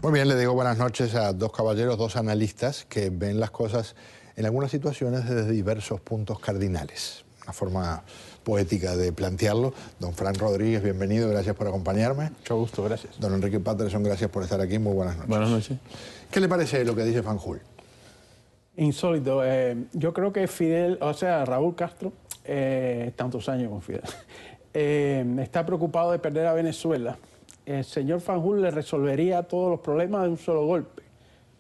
Muy bien, le digo buenas noches a dos caballeros, dos analistas que ven las cosas en algunas situaciones desde diversos puntos cardinales. Una forma poética de plantearlo. Don Fran Rodríguez, bienvenido, gracias por acompañarme. Mucho gusto, gracias. Don Enrique Patterson, gracias por estar aquí, muy buenas noches. Buenas noches. ¿Qué le parece lo que dice Fanjul? Insólito. Yo creo que Fidel, o sea, Raúl Castro, tantos años con Fidel, está preocupado de perder a Venezuela. El señor Fanjul le resolvería todos los problemas de un solo golpe,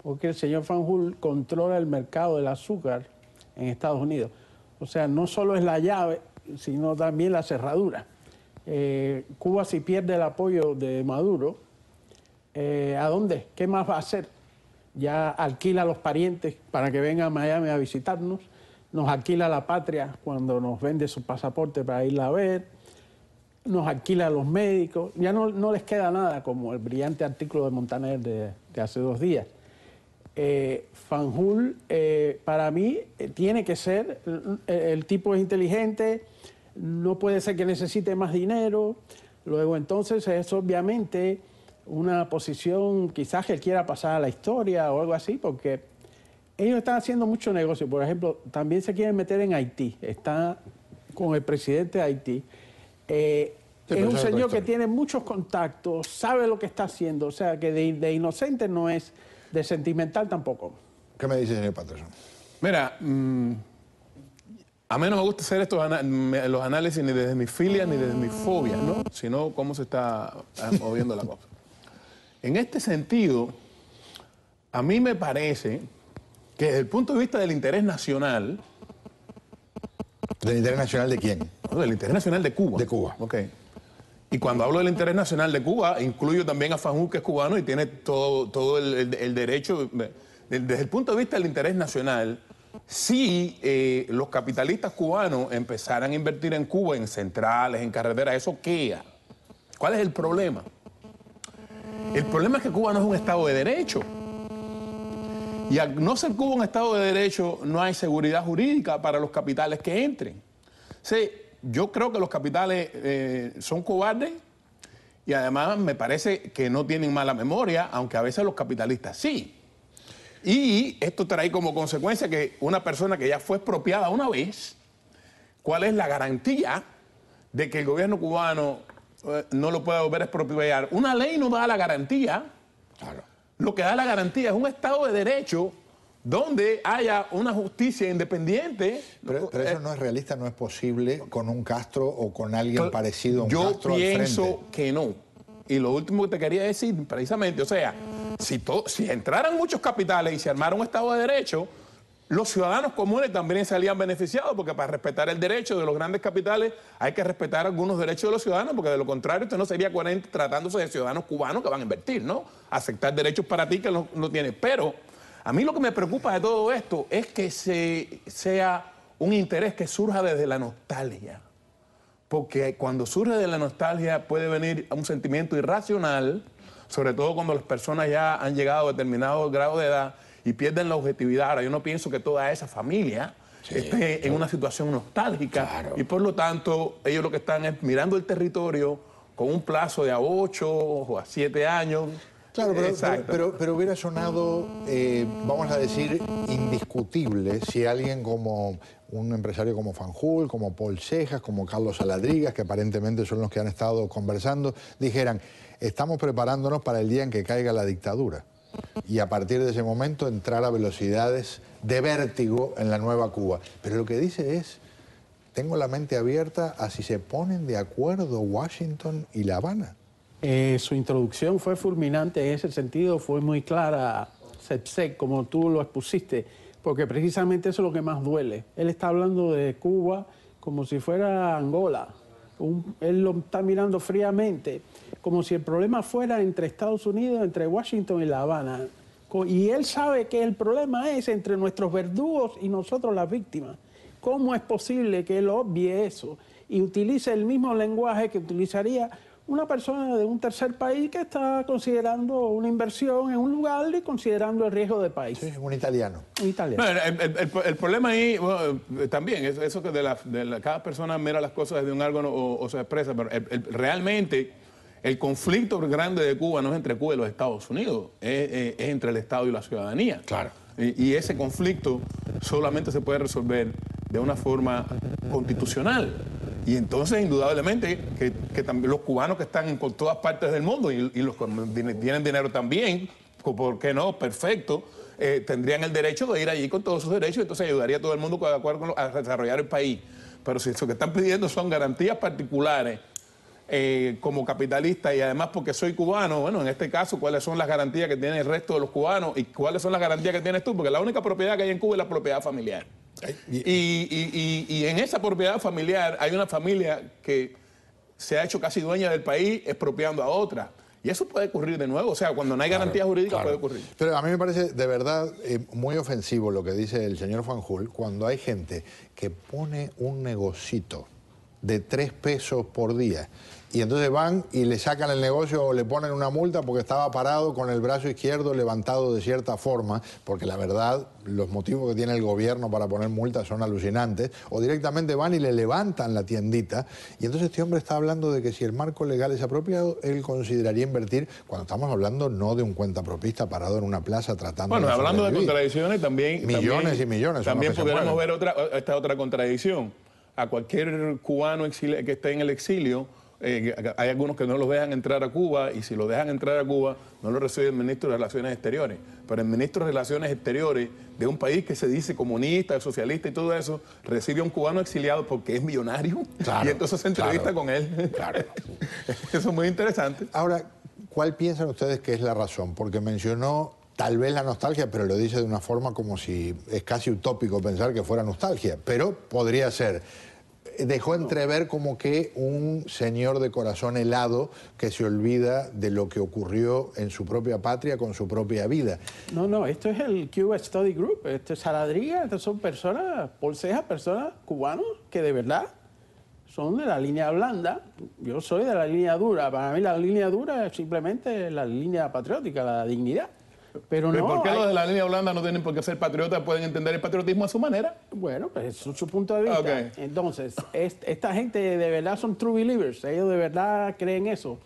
porque el señor Fanjul controla el mercado del azúcar en Estados Unidos. O sea, no solo es la llave, sino también la cerradura. Cuba, si pierde el apoyo de Maduro, ¿a dónde? ¿Qué más va a hacer? Ya alquila a los parientes para que vengan a Miami a visitarnos, nos alquila la patria cuando nos vende su pasaporte para irla a ver, nos alquila a los médicos, ya no les queda nada, como el brillante artículo de Montaner de hace 2 días. Fanjul, para mí, tiene que ser, el tipo es inteligente, no puede ser que necesite más dinero, luego entonces es obviamente una posición quizás que él quiera pasar a la historia o algo así, porque ellos están haciendo mucho negocio. Por ejemplo, también se quieren meter en Haití, está con el presidente de Haití. Es un señor que tiene muchos contactos, sabe lo que está haciendo, o sea que de inocente no es, de sentimental tampoco. ¿Qué me dice, señor Patterson? Mira, a mí no me gusta hacer los análisis ni desde mi filia ni desde mi fobia, ¿no? Sino cómo se está moviendo la cosa. En este sentido, a mí me parece que desde el punto de vista del interés nacional... ¿Del interés nacional de quién? No, del interés nacional de Cuba. De Cuba. Ok. Y cuando hablo del interés nacional de Cuba, incluyo también a Fanjul, que es cubano y tiene todo el derecho. Desde el punto de vista del interés nacional, si los capitalistas cubanos empezaran a invertir en Cuba, en centrales, en carreteras, ¿eso qué? ¿Cuál es el problema? El problema es que Cuba no es un Estado de Derecho. Y al no ser Cuba un Estado de Derecho, no hay seguridad jurídica para los capitales que entren. Sí, yo creo que los capitales son cobardes y además me parece que no tienen mala memoria, aunque a veces los capitalistas sí. Y esto trae como consecuencia que una persona que ya fue expropiada una vez, ¿cuál es la garantía de que el gobierno cubano no lo pueda volver a expropiar? Una ley no da la garantía. Claro. Lo que da la garantía es un Estado de Derecho donde haya una justicia independiente. Pero eso no es realista, no es posible con un Castro o con alguien parecido a un Castro al frente. Yo pienso que no. Y lo último que te quería decir, precisamente, o sea, si entraran muchos capitales y se armara un Estado de Derecho, los ciudadanos comunes también salían beneficiados, porque para respetar el derecho de los grandes capitales hay que respetar algunos derechos de los ciudadanos, porque de lo contrario usted no sería coherente tratándose de ciudadanos cubanos que van a invertir, ¿no? Aceptar derechos para ti que no tienes. Pero a mí lo que me preocupa de todo esto es que sea un interés que surja desde la nostalgia. Porque cuando surge de la nostalgia puede venir un sentimiento irracional, sobre todo cuando las personas ya han llegado a determinado grado de edad y pierden la objetividad. Ahora, yo no pienso que toda esa familia esté en una situación nostálgica. Claro. Y por lo tanto, ellos lo que están es mirando el territorio con un plazo de a 8 o a 7 años. Claro, pero hubiera sonado, vamos a decir, indiscutible si alguien como un empresario como Fanjul, como Paul Cejas, como Carlos Saladrigas, que aparentemente son los que han estado conversando, dijeran, estamos preparándonos para el día en que caiga la dictadura. Y a partir de ese momento entrar a velocidades de vértigo en la nueva Cuba. Pero lo que dice es, tengo la mente abierta a si se ponen de acuerdo Washington y La Habana. Su introducción fue fulminante en ese sentido, fue muy clara, como tú lo expusiste, porque precisamente eso es lo que más duele. Él está hablando de Cuba como si fuera Angola. Él lo está mirando fríamente, como si el problema fuera entre Estados Unidos, entre Washington y La Habana. Y él sabe que el problema es entre nuestros verdugos y nosotros las víctimas. ¿Cómo es posible que él obvie eso y utilice el mismo lenguaje que utilizaría una persona de un tercer país que está considerando una inversión en un lugar y considerando el riesgo de país? Sí, un italiano. Un italiano. No, el problema ahí, bueno, también, eso que cada persona mira las cosas desde un ángulo o se expresa, pero realmente el conflicto grande de Cuba no es entre Cuba y los Estados Unidos, es entre el Estado y la ciudadanía. Claro. Y ese conflicto solamente se puede resolver de una forma constitucional. Y entonces, indudablemente, que también los cubanos que están por todas partes del mundo y los que tienen dinero también, ¿por qué no? Perfecto. Tendrían el derecho de ir allí con todos sus derechos, entonces ayudaría a todo el mundo de acuerdo a desarrollar el país. Pero si lo que están pidiendo son garantías particulares como capitalista y además porque soy cubano, bueno, en este caso, ¿cuáles son las garantías que tiene el resto de los cubanos y cuáles son las garantías que tienes tú? Porque la única propiedad que hay en Cuba es la propiedad familiar. Y en esa propiedad familiar hay una familia que se ha hecho casi dueña del país expropiando a otra. Y eso puede ocurrir de nuevo, o sea, cuando no hay garantías jurídicas puede ocurrir. Pero a mí me parece de verdad muy ofensivo lo que dice el señor Fanjul cuando hay gente que pone un negocito de 3 pesos por día y entonces van y le sacan el negocio o le ponen una multa porque estaba parado con el brazo izquierdo levantado de cierta forma, porque la verdad los motivos que tiene el gobierno para poner multas son alucinantes, o directamente van y le levantan la tiendita, y entonces este hombre está hablando de que si el marco legal es apropiado, él consideraría invertir, cuando estamos hablando no de un cuentapropista parado en una plaza tratando de sobrevivir. Hablando de contradicciones también... Millones y millones. También podríamos ver esta otra contradicción. A cualquier cubano que esté en el exilio, hay algunos que no los dejan entrar a Cuba y si los dejan entrar a Cuba no lo recibe el ministro de Relaciones Exteriores. Pero el ministro de Relaciones Exteriores de un país que se dice comunista, socialista y todo eso, recibe a un cubano exiliado porque es millonario y entonces se entrevista con él. Claro. Eso es muy interesante. Ahora, ¿cuál piensan ustedes que es la razón? Porque mencionó tal vez la nostalgia, pero lo dice de una forma como si es casi utópico pensar que fuera nostalgia, pero podría ser. Dejó entrever como que un señor de corazón helado que se olvida de lo que ocurrió en su propia patria con su propia vida. No, esto es el Cuba Study Group, esto es Saladriga, estas son personas, Paul Ceja, personas cubanos que de verdad son de la línea blanda. Yo soy de la línea dura, para mí la línea dura es simplemente la línea patriótica, la dignidad. Pero no, ¿por qué los de la línea blanda no tienen por qué ser patriotas? ¿Pueden entender el patriotismo a su manera? Bueno, pues eso es su punto de vista. Okay. Entonces, esta gente de verdad son true believers. Ellos de verdad creen eso.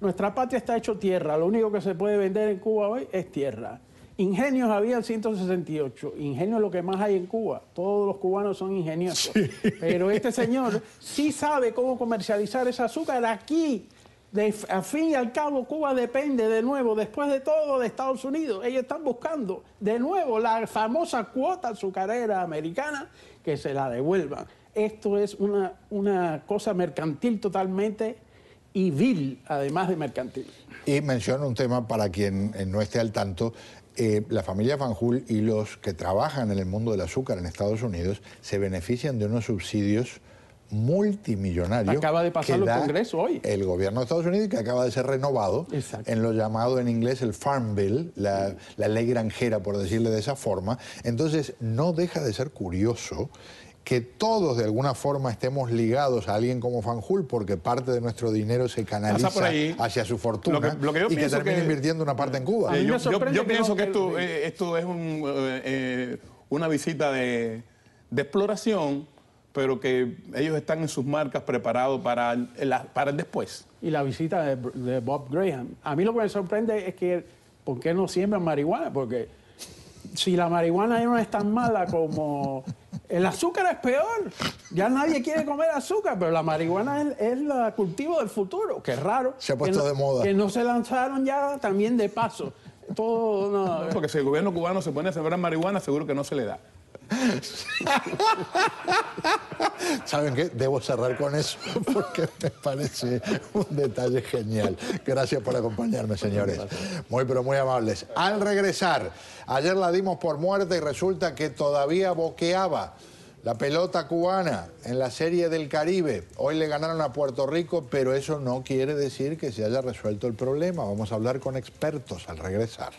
Nuestra patria está hecho tierra. Lo único que se puede vender en Cuba hoy es tierra. Ingenios había 168. Ingenios es lo que más hay en Cuba. Todos los cubanos son ingeniosos. Sí. Pero este señor sí sabe cómo comercializar ese azúcar aquí. Al fin y al cabo, Cuba depende de nuevo, después de todo, de Estados Unidos. Ellos están buscando de nuevo la famosa cuota azucarera americana, que se la devuelvan. Esto es una cosa mercantil totalmente y vil, además de mercantil. Y menciona un tema para quien no esté al tanto. La familia Fanjul y los que trabajan en el mundo del azúcar en Estados Unidos se benefician de unos subsidios multimillonario. Acaba de pasar el Congreso hoy. El gobierno de Estados Unidos, que acaba de ser renovado. Exacto. En lo llamado en inglés el Farm Bill, la ley granjera, por decirle de esa forma. Entonces, no deja de ser curioso que todos de alguna forma estemos ligados a alguien como Fanjul, porque parte de nuestro dinero se canaliza hacia su fortuna y que termina invirtiendo una parte en Cuba. Yo pienso que esto es una visita de exploración, pero que ellos están en sus marcas preparados para el después. Y la visita de Bob Graham. A mí lo que me sorprende es que, ¿por qué no siembran marihuana? Porque si la marihuana ya no es tan mala como... El azúcar es peor. Ya nadie quiere comer azúcar, pero la marihuana es el cultivo del futuro. Qué raro. Se ha puesto de moda. Que no se lanzaron ya también de paso. Todo, no. Porque si el gobierno cubano se pone a sembrar marihuana, seguro que no se le da. ¿Saben qué? Debo cerrar con eso porque me parece un detalle genial. Gracias por acompañarme, señores. Muy, pero muy amables. Al regresar, ayer la dimos por muerta y resulta que todavía boqueaba la pelota cubana en la Serie del Caribe. Hoy le ganaron a Puerto Rico, pero eso no quiere decir que se haya resuelto el problema. Vamos a hablar con expertos al regresar.